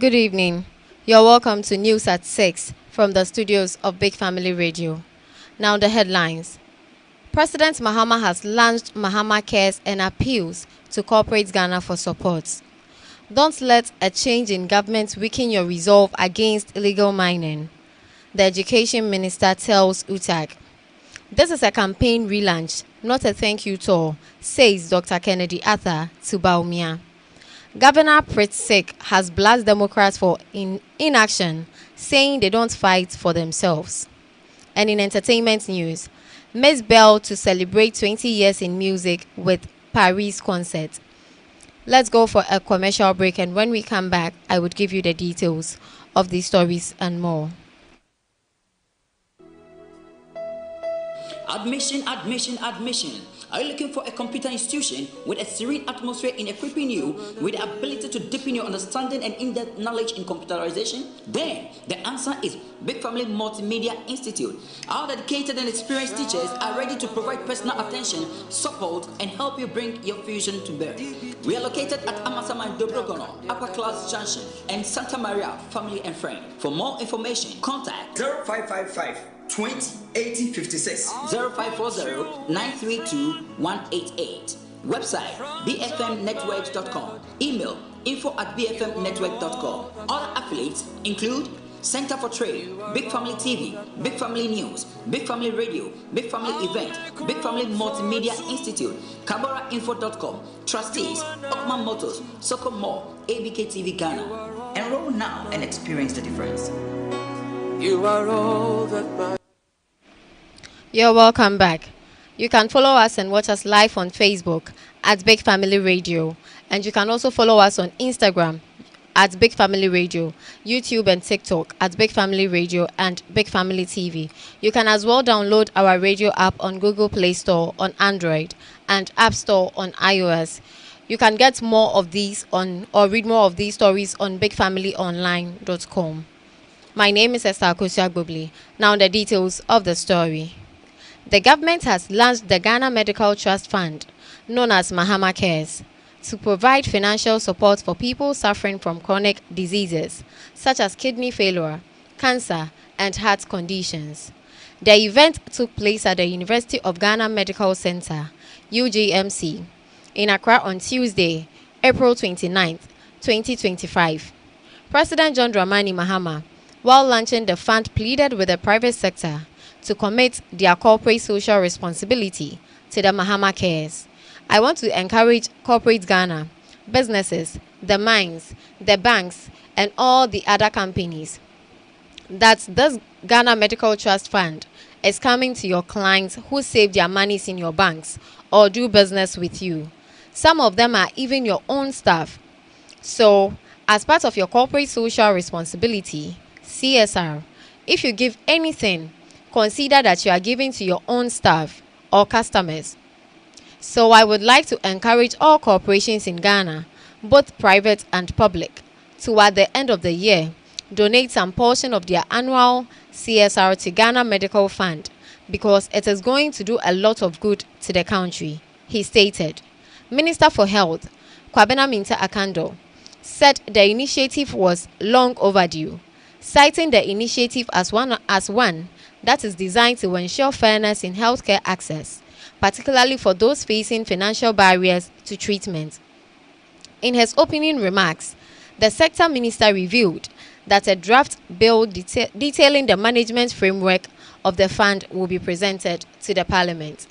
Good evening. You're welcome to News at 6 from the studios of Big Family Radio. Now the headlines. President Mahama has launched Mahama Cares and appeals to corporate Ghana for support. Don't let a change in government weaken your resolve against illegal mining. The Education Minister tells UTAG. This is a campaign relaunch, not a thank you tour, says Dr. Kennedy Arthur to Baumia. Governor Pritzker has blasted Democrats for inaction, saying they don't fight for themselves. And in entertainment news, Miss Bell to celebrate 20 years in music with Paris concert. Let's go for a commercial break, and when we come back, I would give you the details of these stories and more. Admission, admission, admission. Are you looking for a computer institution with a serene atmosphere in equipping you with the ability to deepen your understanding and in-depth knowledge in computerization? Then, the answer is Big Family Multimedia Institute. Our dedicated and experienced teachers are ready to provide personal attention, support, and help you bring your fusion to bear. We are located at Amasaman Dobrogono, Upper Class Junction, and Santa Maria Family and Friend. For more information, contact 0555 20 80 56 0540 932 188. Website bfmnetworks.com. Email info@bfmnetwork.com. Other affiliates include Center for Trade, Big Family TV, Big Family News, Big Family Radio, Big Family Event, Big Family Multimedia Institute, KabaraInfo.com, Trustees, Okman Motors, Soko Mall, ABK TV Ghana. Enroll now and experience the difference. You are all that matters. You're welcome back. You can follow us and watch us live on Facebook at Big Family Radio. And you can also follow us on Instagram at Big Family Radio, YouTube and TikTok at Big Family Radio and Big Family TV. You can as well download our radio app on Google Play Store on Android and App Store on iOS. You can get more of these on or read more of these stories on bigfamilyonline.com. My name is Esther Akosia-Gbobli. Now the details of the story. The government has launched the Ghana Medical Trust Fund, known as Mahama Cares, to provide financial support for people suffering from chronic diseases such as kidney failure, cancer, and heart conditions. The event took place at the University of Ghana Medical Center, UGMC, in Accra on Tuesday, April 29, 2025. President John Dramani Mahama, while launching the fund, pleaded with the private sector to commit their corporate social responsibility to the Mahama Cares. I want to encourage corporate Ghana, businesses, the mines, the banks, and all the other companies that this Ghana Medical Trust Fund is coming to your clients who save their monies in your banks or do business with you. Some of them are even your own staff. So, as part of your corporate social responsibility, CSR, if you give anything, consider that you are giving to your own staff or customers. So I would like to encourage all corporations in Ghana, both private and public, to at the end of the year, donate some portion of their annual CSR to Ghana Medical Fund because it is going to do a lot of good to the country, he stated. Minister for Health, Kwabena Minta Akando, said the initiative was long overdue, citing the initiative as one that is designed to ensure fairness in healthcare access, particularly for those facing financial barriers to treatment. In his opening remarks, the sector minister revealed that a draft bill detailing the management framework of the fund will be presented to the parliament.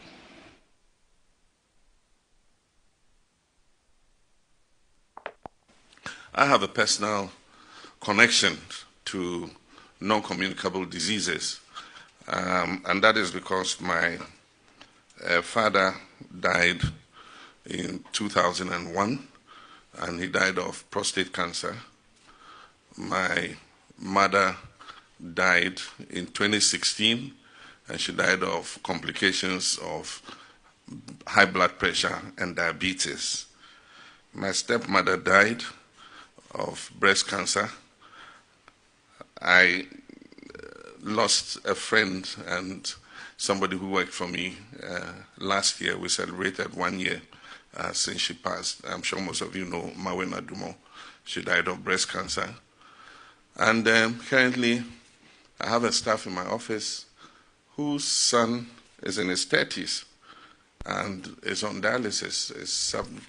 I have a personal connection to non-communicable diseases, and that is because my father died in 2001, and he died of prostate cancer. My mother died in 2016, and she died of complications of high blood pressure and diabetes. My stepmother died of breast cancer. I lost a friend and somebody who worked for me last year. We celebrated 1 year since she passed. I'm sure most of you know Mawena Dumo. She died of breast cancer. And currently, I have a staff in my office whose son is in his 30s and is on dialysis, is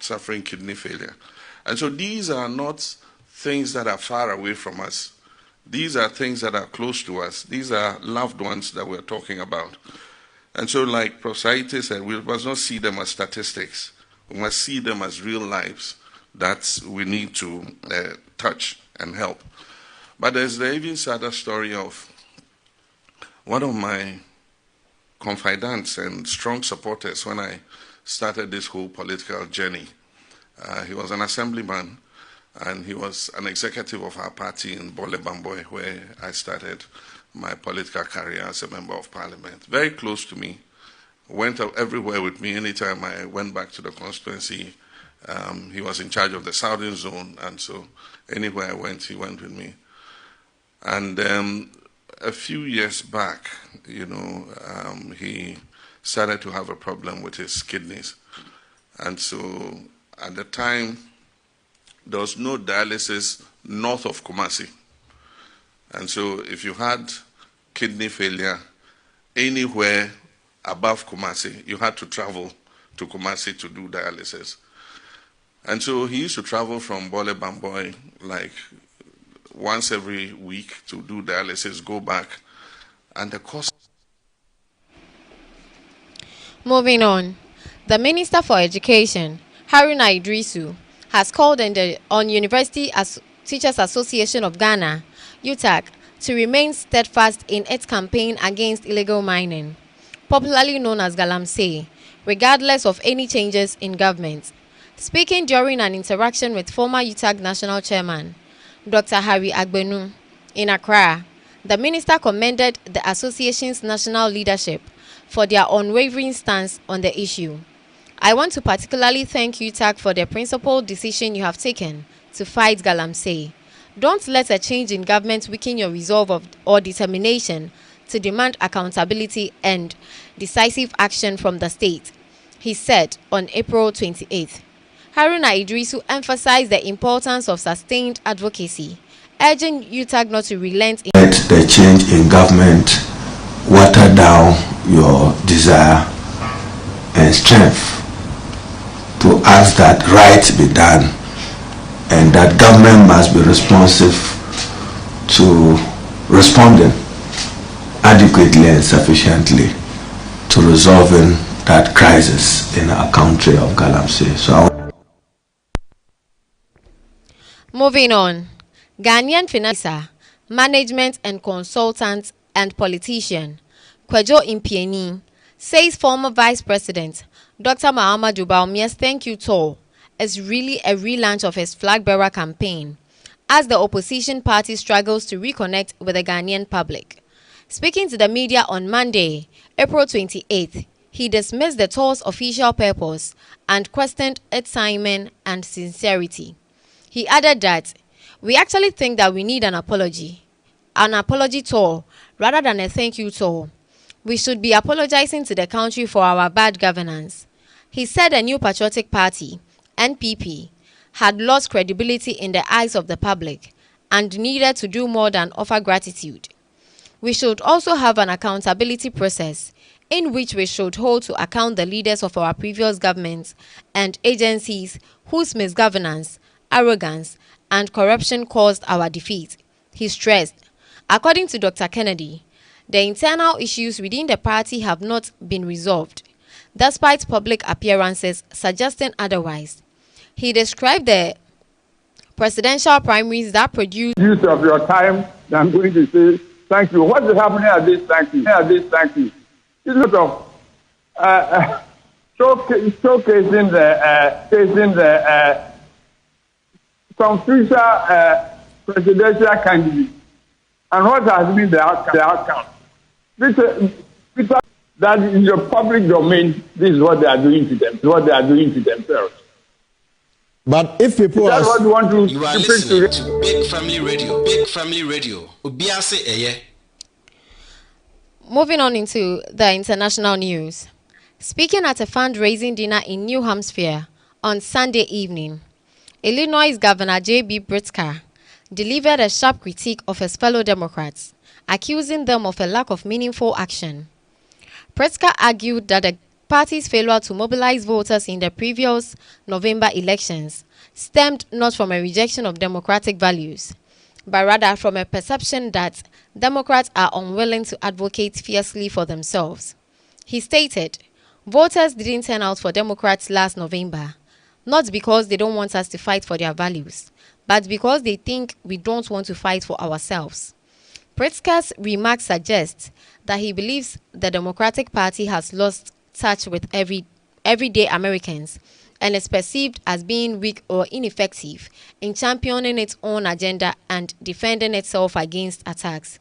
suffering kidney failure. And so these are not things that are far away from us. These are things that are close to us. These are loved ones that we're talking about. And so, like Prof. Saite said, we must not see them as statistics. We must see them as real lives that we need to touch and help. But there's the even sadder story of one of my confidants and strong supporters when I started this whole political journey. He was an assemblyman, and he was an executive of our party in Bole Bamboy, where I started my political career as a member of parliament. Very close to me, went everywhere with me. Anytime I went back to the constituency, he was in charge of the southern zone, and so anywhere I went, he went with me. And a few years back, he started to have a problem with his kidneys. And so at the time, there was no dialysis north of Kumasi. And so if you had kidney failure anywhere above Kumasi, you had to travel to Kumasi to do dialysis. And so he used to travel from Bole Bamboy like once every week to do dialysis, go back, and the cost. Moving on, the Minister for Education, Haruna Idrisu, has called on University Teachers Association of Ghana, UTAG, to remain steadfast in its campaign against illegal mining, popularly known as Galamsey, regardless of any changes in government. Speaking during an interaction with former UTAG National Chairman, Dr. Harry Agbenu, in Accra, the minister commended the association's national leadership for their unwavering stance on the issue. I want to particularly thank UTAG for the principled decision you have taken to fight Galamsey. Don't let a change in government weaken your resolve or determination to demand accountability and decisive action from the state, he said on April 28th. Haruna Idrisu emphasized the importance of sustained advocacy, urging UTAG not to relent in let the change in government water down your desire and strength to ask that right be done, and that government must be responsive to responding adequately and sufficiently to resolving that crisis in our country of Galamsey. Moving on, Ghanaian financer, management and consultant and politician, Kwejo Impieni, says former Vice President Dr. Mahamadou Bawumia's thank you tour is really a relaunch of his flag bearer campaign as the opposition party struggles to reconnect with the Ghanaian public. Speaking to the media on Monday, April 28th, he dismissed the tour's official purpose and questioned its timing and sincerity. He added that, "We actually think that we need an apology tour rather than a thank you tour. We should be apologizing to the country for our bad governance." He said a new patriotic party, NPP, had lost credibility in the eyes of the public and needed to do more than offer gratitude. We should also have an accountability process in which we should hold to account the leaders of our previous governments and agencies whose misgovernance, arrogance, and corruption caused our defeat, he stressed. According to Dr. Kennedy, the internal issues within the party have not been resolved, despite public appearances suggesting otherwise. He described the presidential primaries that produced use of your time, I'm going to say thank you. What is happening at this thank you? At this thank you. It's sort of showcasing some future presidential candidates and what has been the outcome. That in your public domain, this is what they are doing to them. What they are doing to themselves. But if people that's what you want to, you are listening to Big Family Radio. Big Family Radio. Obiase Eye. Moving on into the international news. Speaking at a fundraising dinner in New Hampshire on Sunday evening, Illinois Governor J.B. Pritzker delivered a sharp critique of his fellow Democrats, accusing them of a lack of meaningful action. Pritzker argued that the party's failure to mobilize voters in the previous November elections stemmed not from a rejection of democratic values, but rather from a perception that Democrats are unwilling to advocate fiercely for themselves. He stated, "Voters didn't turn out for Democrats last November, not because they don't want us to fight for their values, but because they think we don't want to fight for ourselves." Pritzker's remarks suggest that he believes the Democratic Party has lost touch with everyday Americans and is perceived as being weak or ineffective in championing its own agenda and defending itself against attacks.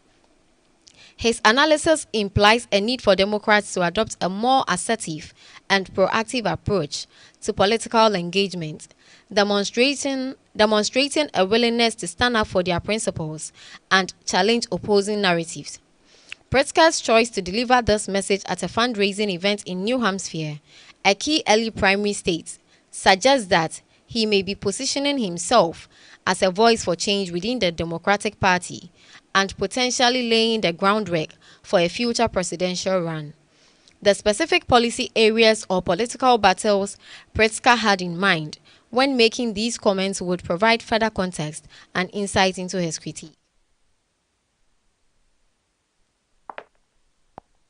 His analysis implies a need for Democrats to adopt a more assertive and proactive approach to political engagement, demonstrating a willingness to stand up for their principles and challenge opposing narratives. Pritzker's choice to deliver this message at a fundraising event in New Hampshire, a key early primary state, suggests that he may be positioning himself as a voice for change within the Democratic Party and potentially laying the groundwork for a future presidential run. The specific policy areas or political battles Pritzker had in mind when making these comments would provide further context and insight into his critique.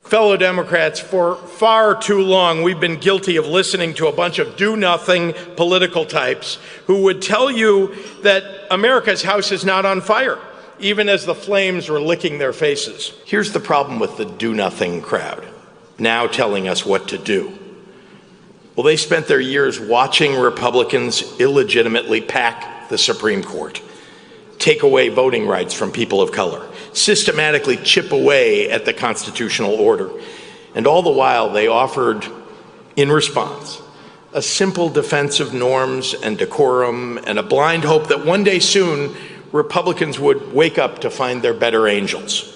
Fellow Democrats, for far too long, we've been guilty of listening to a bunch of do-nothing political types who would tell you that America's house is not on fire, even as the flames were licking their faces. Here's the problem with the do-nothing crowd, now telling us what to do. Well, they spent their years watching Republicans illegitimately pack the Supreme Court, take away voting rights from people of color, systematically chip away at the constitutional order. And all the while, they offered, in response, a simple defense of norms and decorum and a blind hope that one day soon, Republicans would wake up to find their better angels.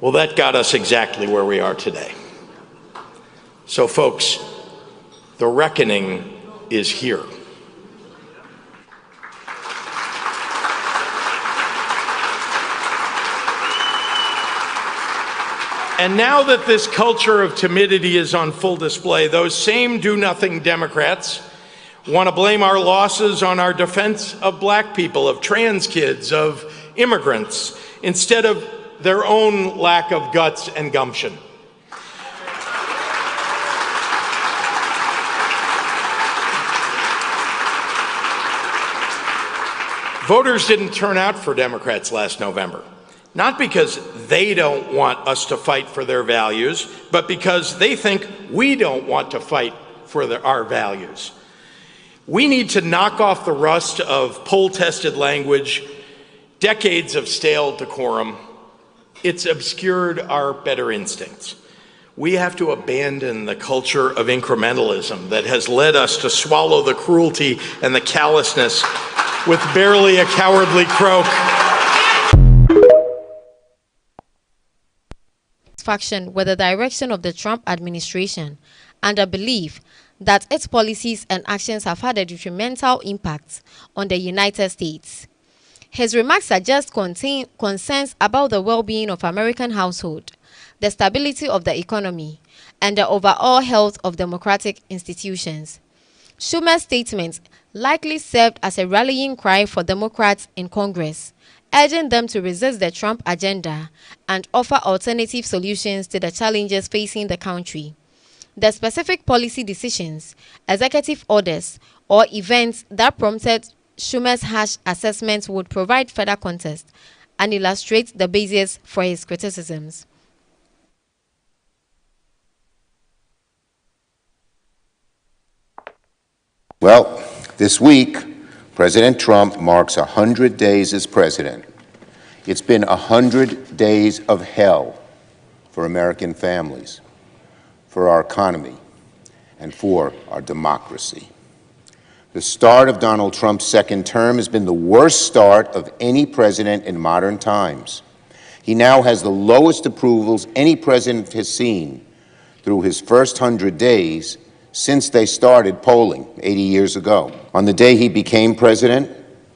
Well, that got us exactly where we are today. So, folks, the reckoning is here. And now that this culture of timidity is on full display, those same do-nothing Democrats want to blame our losses on our defense of black people, of trans kids, of immigrants, instead of their own lack of guts and gumption. Voters didn't turn out for Democrats last November. Not because they don't want us to fight for their values, but because they think we don't want to fight for our values. We need to knock off the rust of poll-tested language, decades of stale decorum. It's obscured our better instincts. We have to abandon the culture of incrementalism that has led us to swallow the cruelty and the callousness with barely a cowardly croak. Faction with the direction of the Trump administration and a belief that its policies and actions have had a detrimental impact on the United States. His remarks suggest concerns about the well-being of American households, the stability of the economy, and the overall health of democratic institutions. Schumer's statement likely served as a rallying cry for Democrats in Congress, urging them to resist the Trump agenda and offer alternative solutions to the challenges facing the country. The specific policy decisions, executive orders, or events that prompted Schumer's harsh assessment would provide further context and illustrate the basis for his criticisms. Well, this week, President Trump marks 100 days as president. It's been 100 days of hell for American families, for our economy, and for our democracy. The start of Donald Trump's second term has been the worst start of any president in modern times. He now has the lowest approvals any president has seen through his first 100 days since they started polling 80 years ago. On the day he became president,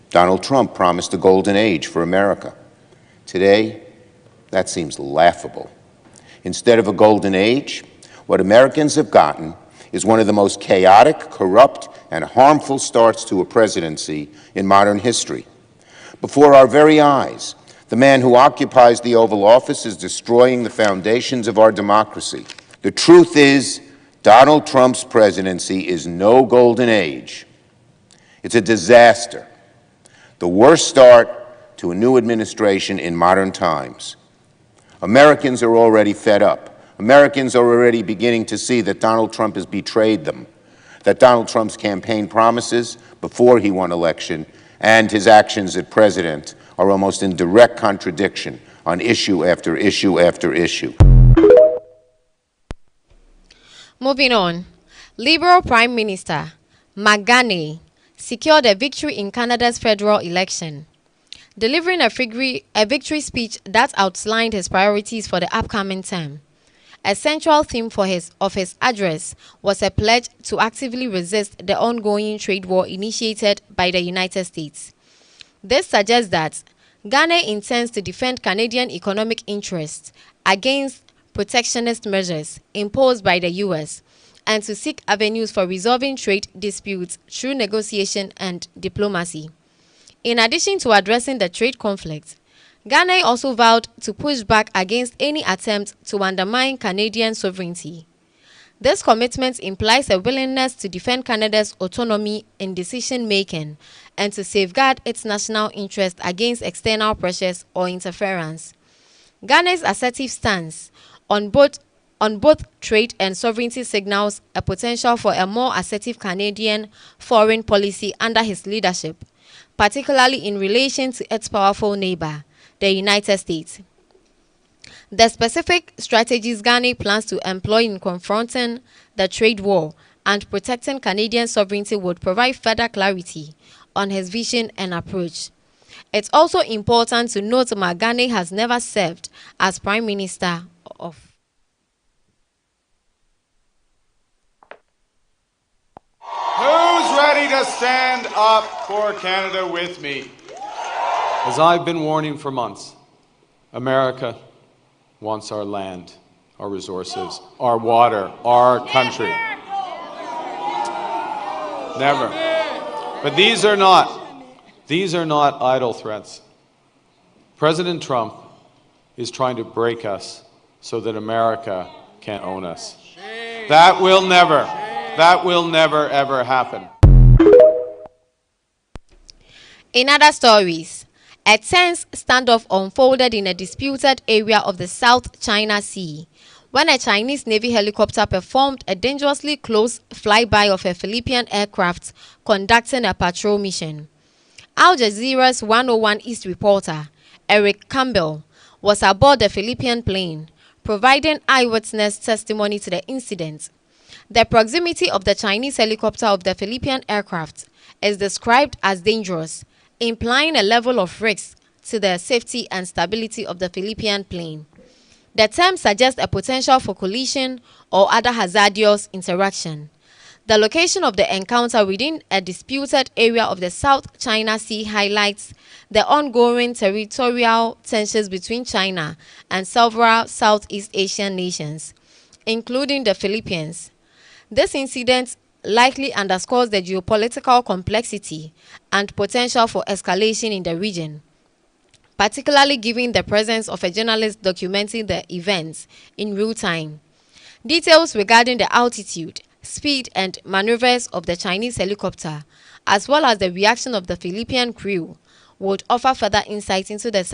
Donald Trump promised a golden age for America. Today, that seems laughable. Instead of a golden age, what Americans have gotten is one of the most chaotic, corrupt, and harmful starts to a presidency in modern history. Before our very eyes, the man who occupies the Oval Office is destroying the foundations of our democracy. The truth is, Donald Trump's presidency is no golden age. It's a disaster, the worst start to a new administration in modern times. Americans are already fed up. Americans are already beginning to see that Donald Trump has betrayed them, that Donald Trump's campaign promises before he won election and his actions as president are almost in direct contradiction on issue after issue after issue. Moving on, Liberal Prime Minister Magane secured a victory in Canada's federal election. Delivering a victory speech that outlined his priorities for the upcoming term. A central theme of his address was a pledge to actively resist the ongoing trade war initiated by the United States. This suggests that Ghana intends to defend Canadian economic interests against protectionist measures imposed by the U.S. and to seek avenues for resolving trade disputes through negotiation and diplomacy. In addition to addressing the trade conflict, Ghana also vowed to push back against any attempt to undermine Canadian sovereignty. This commitment implies a willingness to defend Canada's autonomy in decision-making and to safeguard its national interest against external pressures or interference. Ghana's assertive stance on both trade and sovereignty signals a potential for a more assertive Canadian foreign policy under his leadership, particularly in relation to its powerful neighbor, the United States. The specific strategies Ghana plans to employ in confronting the trade war and protecting Canadian sovereignty would provide further clarity on his vision and approach. It's also important to note Magane has never served as Prime Minister of. Who's ready to stand up for Canada with me? As I've been warning for months, America wants our land, our resources, our water, our country. Never. But these are not idle threats. President Trump is trying to break us so that America can't own us. That will never ever happen. In other stories, a tense standoff unfolded in a disputed area of the South China Sea when a Chinese Navy helicopter performed a dangerously close flyby of a Philippine aircraft conducting a patrol mission. Al Jazeera's 101 East reporter, Eric Campbell, was aboard the Philippine plane, providing eyewitness testimony to the incident. The proximity of the Chinese helicopter of the Philippine aircraft is described as dangerous, implying a level of risk to the safety and stability of the Philippine plane. The term suggests a potential for collision or other hazardous interaction. The location of the encounter within a disputed area of the South China Sea highlights the ongoing territorial tensions between China and several Southeast Asian nations, including the Philippines. This incident likely underscores the geopolitical complexity and potential for escalation in the region, particularly given the presence of a journalist documenting the events in real time. Details regarding the altitude, speed, and maneuvers of the Chinese helicopter, as well as the reaction of the Philippine crew, would offer further insight into the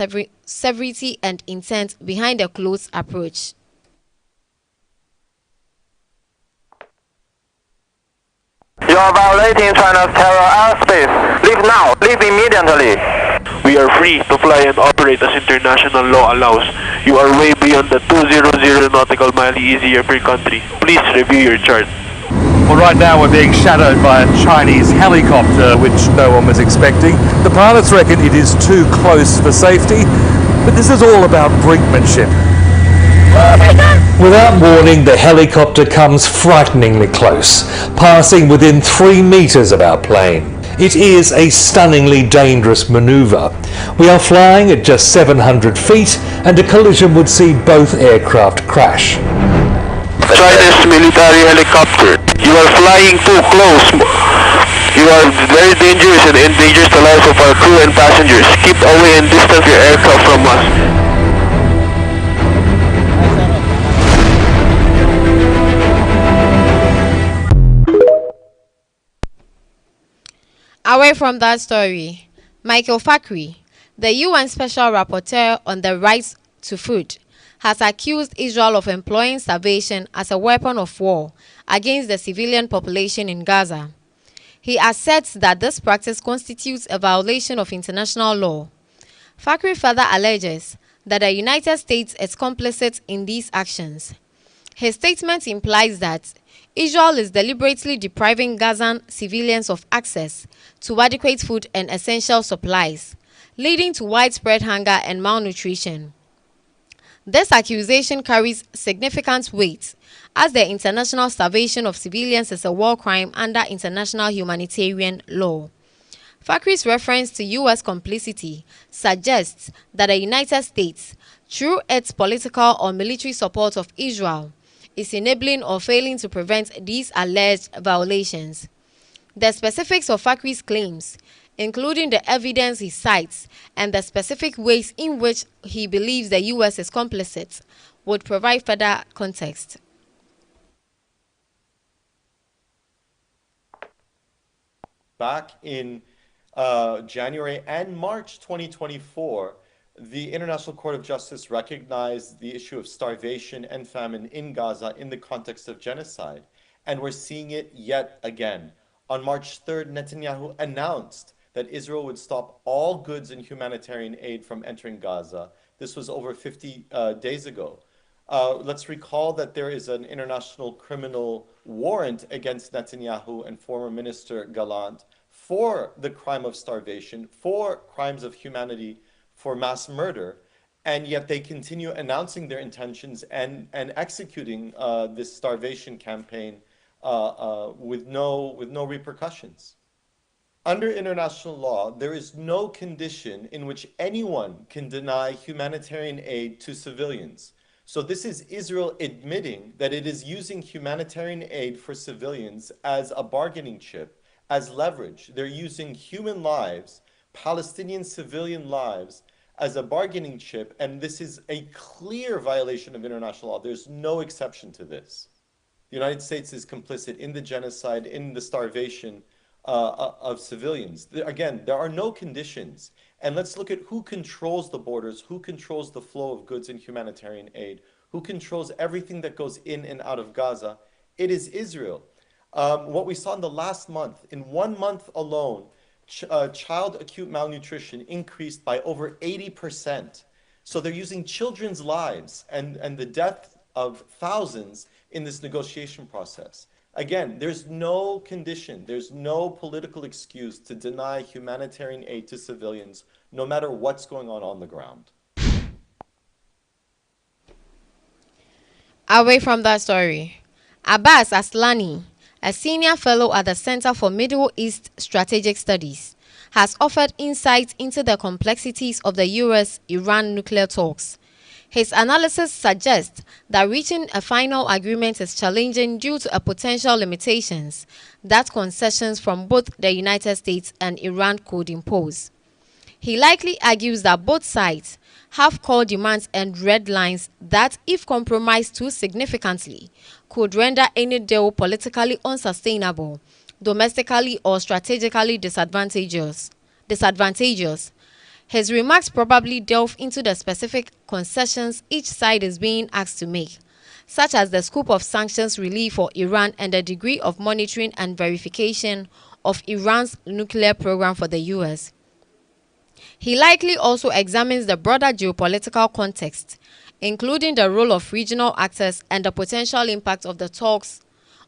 severity and intent behind the close approach. You are violating China's terror airspace. Leave now. Leave immediately. We are free to fly and operate as international law allows. You are way beyond the 200 nautical mile easy per country. Please review your chart. Well, right now we're being shadowed by a Chinese helicopter, which no one was expecting. The pilots reckon it is too close for safety, but this is all about brinkmanship. Without warning, the helicopter comes frighteningly close, passing within 3 meters of our plane. It is a stunningly dangerous manoeuvre. We are flying at just 700 feet and a collision would see both aircraft crash. Chinese military helicopter. You are flying too close. You are very dangerous and endangers the lives of our crew and passengers. Keep away and distance your aircraft from us. Away from that story, Michael Fakri, the UN Special Rapporteur on the Rights to Food, has accused Israel of employing starvation as a weapon of war against the civilian population in Gaza. He asserts that this practice constitutes a violation of international law. Fakri further alleges that the United States is complicit in these actions. His statement implies that Israel is deliberately depriving Gazan civilians of access to adequate food and essential supplies, leading to widespread hunger and malnutrition. This accusation carries significant weight, as the international starvation of civilians is a war crime under international humanitarian law. Fakri's reference to U.S. complicity suggests that the United States, through its political or military support of Israel, is enabling or failing to prevent these alleged violations. The specifics of Fakri's claims, including the evidence he cites and the specific ways in which he believes the U.S. is complicit, would provide further context. Back in January and March 2024, the International Court of Justice recognized the issue of starvation and famine in Gaza in the context of genocide. And we're seeing it yet again. On March 3rd, Netanyahu announced that Israel would stop all goods and humanitarian aid from entering Gaza. This was over 50 days ago. Let's recall that there is an international criminal warrant against Netanyahu and former Minister Gallant for the crime of starvation, for crimes of humanity, for mass murder, and yet they continue announcing their intentions and executing this starvation campaign with no repercussions. Under international law, there is no condition in which anyone can deny humanitarian aid to civilians. So this is Israel admitting that it is using humanitarian aid for civilians as a bargaining chip, as leverage. They're using human lives, Palestinian civilian lives, as a bargaining chip, and this is a clear violation of international law. There's no exception to this. The United States is complicit in the genocide, in the starvation of civilians. Again, there are no conditions. And let's look at who controls the borders, who controls the flow of goods and humanitarian aid, who controls everything that goes in and out of Gaza. It is Israel. What we saw in the last month, in 1 month alone, child acute malnutrition increased by over 80%. So they're using children's lives and the death of thousands in this negotiation process. Again, there's no condition, there's no political excuse to deny humanitarian aid to civilians, no matter what's going on the ground. Away from that story, Abbas Aslani, a senior fellow at the Center for Middle East Strategic Studies, has offered insight into the complexities of the US-Iran nuclear talks. His analysis suggests that reaching a final agreement is challenging due to potential limitations that concessions from both the United States and Iran could impose. He likely argues that both sides have core demands and red lines that, if compromised too significantly, could render any deal politically unsustainable, domestically or strategically disadvantageous. His remarks probably delve into the specific concessions each side is being asked to make, such as the scope of sanctions relief for Iran and the degree of monitoring and verification of Iran's nuclear program for the US. He likely also examines the broader geopolitical context, including the role of regional actors and the potential impact of the talks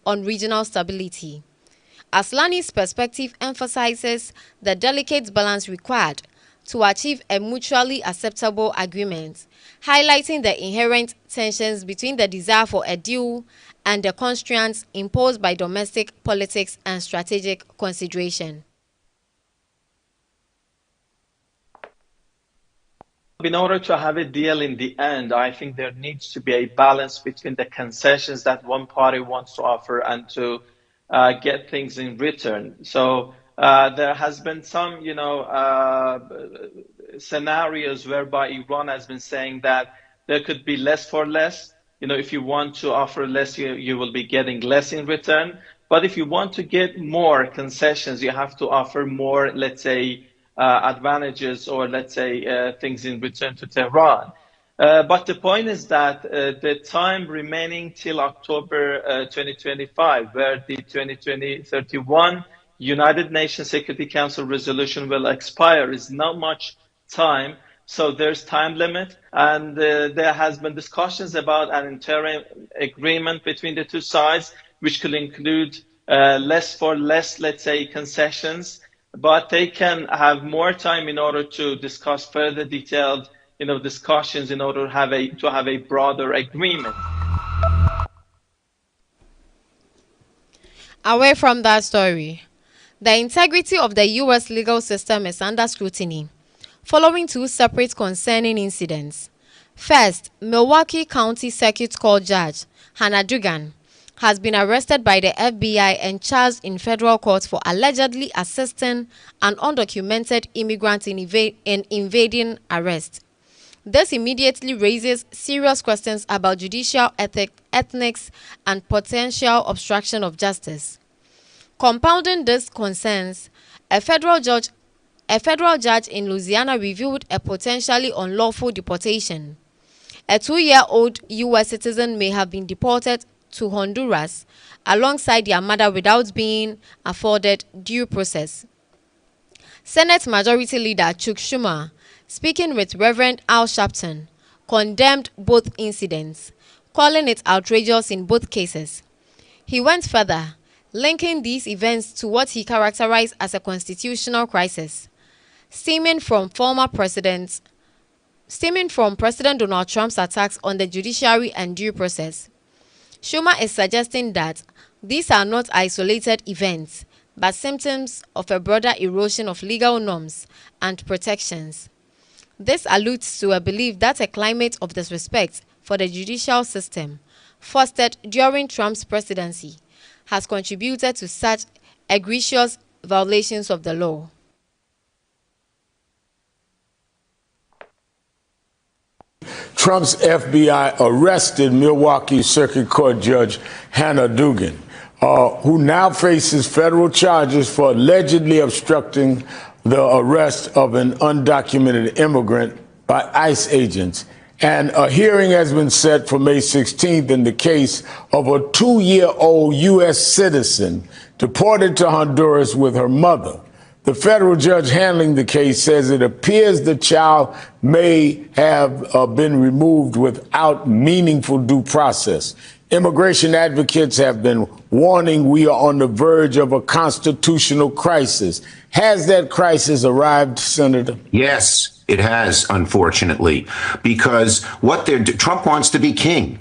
on regional stability. Aslani's perspective emphasizes the delicate balance required to achieve a mutually acceptable agreement, highlighting the inherent tensions between the desire for a deal and the constraints imposed by domestic politics and strategic consideration. in order to have a deal in the end, I think there needs to be a balance between the concessions that one party wants to offer and to get things in return. So there has been some, scenarios whereby Iran has been saying that there could be less for less. If you want to offer less, you will be getting less in return. But if you want to get more concessions, you have to offer more, let's say, advantages or let's say things in return to Tehran. But the point is that the time remaining till October 2025, where the 2031 United Nations Security Council resolution will expire, is not much time. So there's time limit, and there has been discussions about an interim agreement between the two sides, which could include less for less, let's say, concessions, but they can have more time in order to discuss further detailed, discussions in order to have a broader agreement. Away from that story, the integrity of the U.S. legal system is under scrutiny, following two separate concerning incidents. First, Milwaukee County Circuit Court Judge Hannah Dugan has been arrested by the FBI and charged in federal court for allegedly assisting an undocumented immigrant in invading arrest. This immediately raises serious questions about judicial ethics and potential obstruction of justice. Compounding these concerns, a federal judge in Louisiana reviewed a potentially unlawful deportation. A 2-year-old U.S. citizen may have been deported to Honduras alongside their mother without being afforded due process. Senate Majority Leader Chuck Schumer, speaking with Reverend Al Sharpton, condemned both incidents, calling it outrageous in both cases. He went further, linking these events to what he characterized as a constitutional crisis, stemming from President Donald Trump's attacks on the judiciary and due process. Schumer is suggesting that these are not isolated events, but symptoms of a broader erosion of legal norms and protections. This alludes to a belief that a climate of disrespect for the judicial system, fostered during Trump's presidency, has contributed to such egregious violations of the law. Trump's FBI arrested Milwaukee Circuit Court Judge Hannah Dugan, who now faces federal charges for allegedly obstructing the arrest of an undocumented immigrant by ICE agents. And a hearing has been set for May 16th in the case of a 2-year-old U.S. citizen deported to Honduras with her mother. The federal judge handling the case says it appears the child may have been removed without meaningful due process. Immigration advocates have been warning we are on the verge of a constitutional crisis. Has that crisis arrived, Senator? Yes, it has, unfortunately, because Trump wants to be king.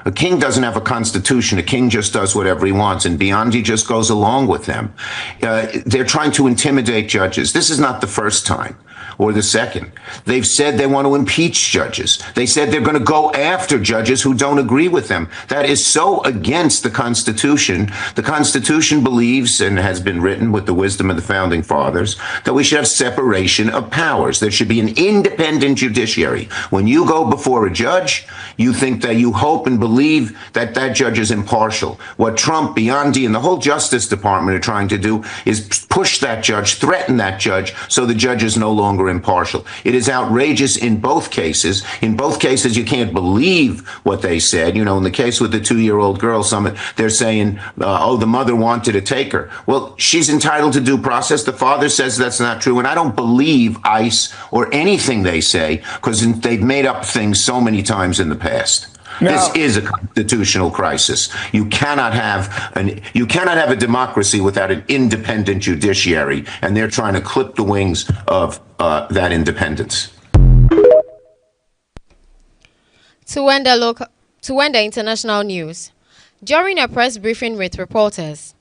A king doesn't have a constitution. A king just does whatever he wants, and Biondi just goes along with them. They're trying to intimidate judges. This is not the first time or the second. They've said they want to impeach judges. They said they're going to go after judges who don't agree with them. That is so against the Constitution. The Constitution believes, and has been written with the wisdom of the founding fathers, that we should have separation of powers. There should be an independent judiciary. When you go before a judge, you think that you hope and believe that that judge is impartial. What Trump, Biondi, and the whole Justice Department are trying to do is push that judge, threaten that judge, so the judge is no longer impartial. It is outrageous in both cases. In both cases, you can't believe what they said. You know, in the case with the 2-year-old girl, they're saying, the mother wanted to take her. Well, she's entitled to due process. The father says that's not true. And I don't believe ICE or anything they say, because they've made up things so many times in the past. This is a constitutional crisis. You cannot have a democracy without an independent judiciary, and they're trying to clip the wings of that independence. To end the international news, during a press briefing with reporters,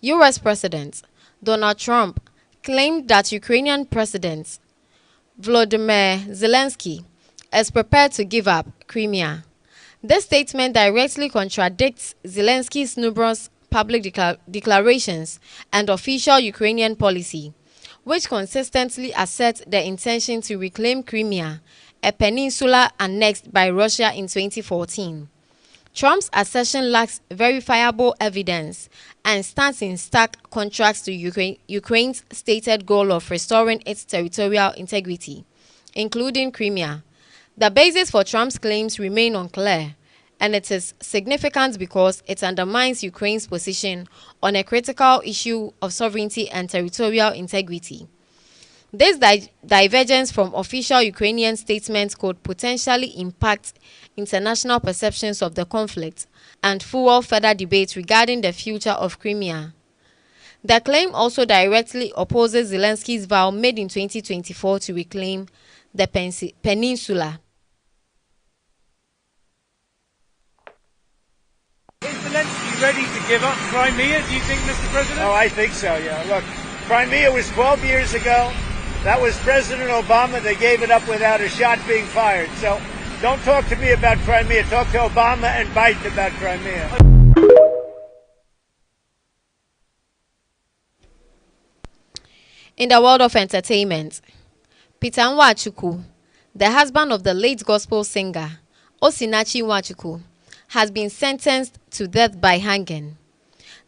U.S. President Donald Trump claimed that Ukrainian President Volodymyr Zelensky is prepared to give up Crimea. This statement directly contradicts Zelensky's numerous public declarations and official Ukrainian policy, which consistently asserts the intention to reclaim Crimea, a peninsula annexed by Russia in 2014. Trump's assertion lacks verifiable evidence and stands in stark contrast to Ukraine's stated goal of restoring its territorial integrity, including Crimea. The basis for Trump's claims remain unclear, and it is significant because it undermines Ukraine's position on a critical issue of sovereignty and territorial integrity. This divergence from official Ukrainian statements could potentially impact international perceptions of the conflict and fuel further debate regarding the future of Crimea. The claim also directly opposes Zelensky's vow made in 2024 to reclaim the peninsula. Is Zelensky ready to give up Crimea, do you think, Mr. President? Oh, I think so, yeah. Look, Crimea was 12 years ago. That was President Obama. They gave it up without a shot being fired. So don't talk to me about Crimea. Talk to Obama and Biden about Crimea. In the world of entertainment, Peter Nwachukwu, the husband of the late gospel singer Osinachi Nwachukwu, has been sentenced to death by hanging.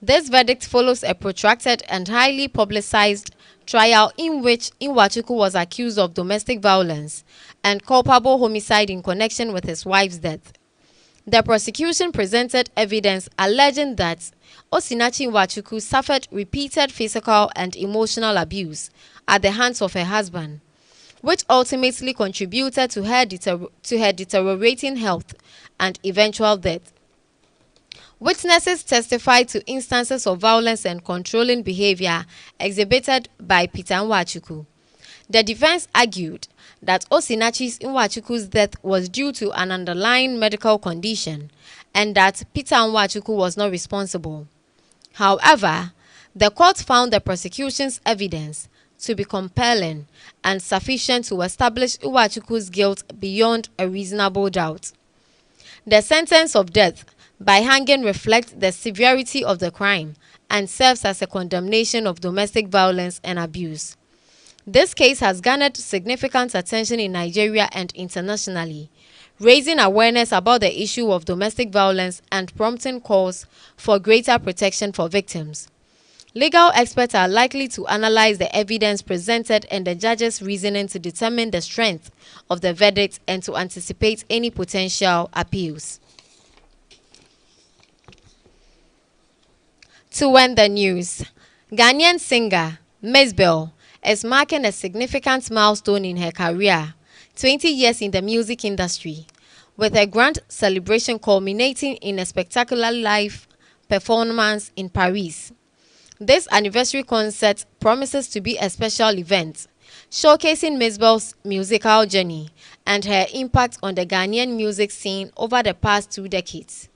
This verdict follows a protracted and highly publicized trial in which Nwachukwu was accused of domestic violence and culpable homicide in connection with his wife's death. The prosecution presented evidence alleging that Osinachi Nwachukwu suffered repeated physical and emotional abuse at the hands of her husband, which ultimately contributed to her deteriorating health and eventual death. Witnesses testified to instances of violence and controlling behavior exhibited by Peter Nwachukwu. The defense argued that Osinachi Nwachukwu's death was due to an underlying medical condition and that Peter Nwachukwu was not responsible. However, the court found the prosecution's evidence to be compelling and sufficient to establish Nwachukwu's guilt beyond a reasonable doubt. The sentence of death by hanging reflects the severity of the crime and serves as a condemnation of domestic violence and abuse. This case has garnered significant attention in Nigeria and internationally, raising awareness about the issue of domestic violence and prompting calls for greater protection for victims. Legal experts are likely to analyze the evidence presented and the judge's reasoning to determine the strength of the verdict and to anticipate any potential appeals. To end the news, Ghanaian singer Mezbel is marking a significant milestone in her career, 20 years in the music industry, with a grand celebration culminating in a spectacular live performance in Paris. This anniversary concert promises to be a special event, showcasing Mezbel's musical journey and her impact on the Ghanaian music scene over the past 2 decades.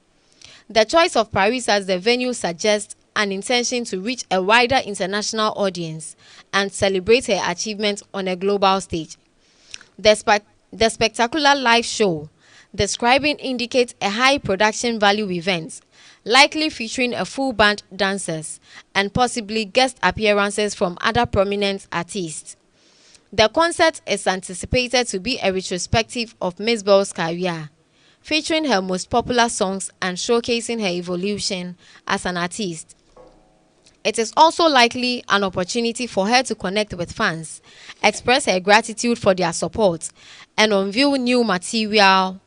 The choice of Paris as the venue suggests an intention to reach a wider international audience and celebrate her achievements on a global stage. The spectacular live show describing indicates a high production value event, likely featuring a full band dancers and possibly guest appearances from other prominent artists. The concert is anticipated to be a retrospective of Mezbel's career, featuring her most popular songs and showcasing her evolution as an artist. It is also likely an opportunity for her to connect with fans, express her gratitude for their support, and unveil new materials.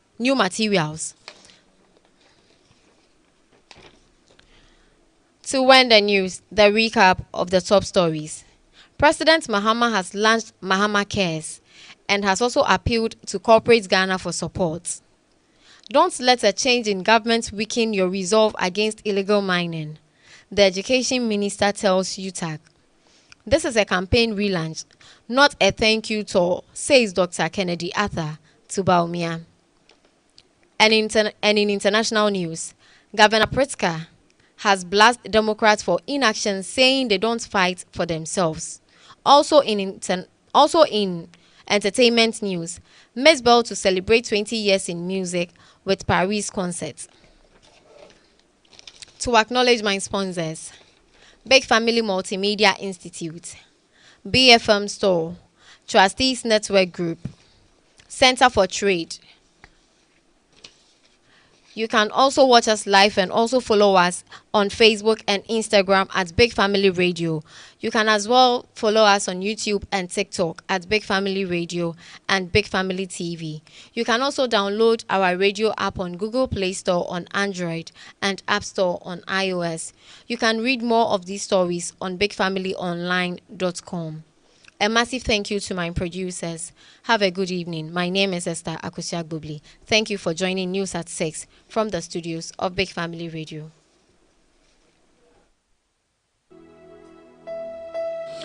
To end the news, the recap of the top stories. President Mahama has launched Mahama Cares and has also appealed to corporate Ghana for support. Don't let a change in government weaken your resolve against illegal mining, the Education Minister tells UTAG. This is a campaign relaunch, not a thank you tour, says Dr. Kennedy Arthur to Baumia. And in international news, Governor Pritzker has blasted Democrats for inaction, saying they don't fight for themselves. Also in entertainment news, Miss Bell to celebrate 20 years in music with Paris concert. To acknowledge my sponsors: Big Family Multimedia Institute, BFM Store, Trustees Network Group, Center for Trade. You can also watch us live and also follow us on Facebook and Instagram at Big Family Radio. You can as well follow us on YouTube and TikTok at Big Family Radio and Big Family TV. You can also download our radio app on Google Play Store on Android and App Store on iOS. You can read more of these stories on bigfamilyonline.com. A massive thank you to my producers. Have a good evening. My name is Esther Akusiak Bubli. Thank you for joining News at 6 from the studios of Big Family Radio.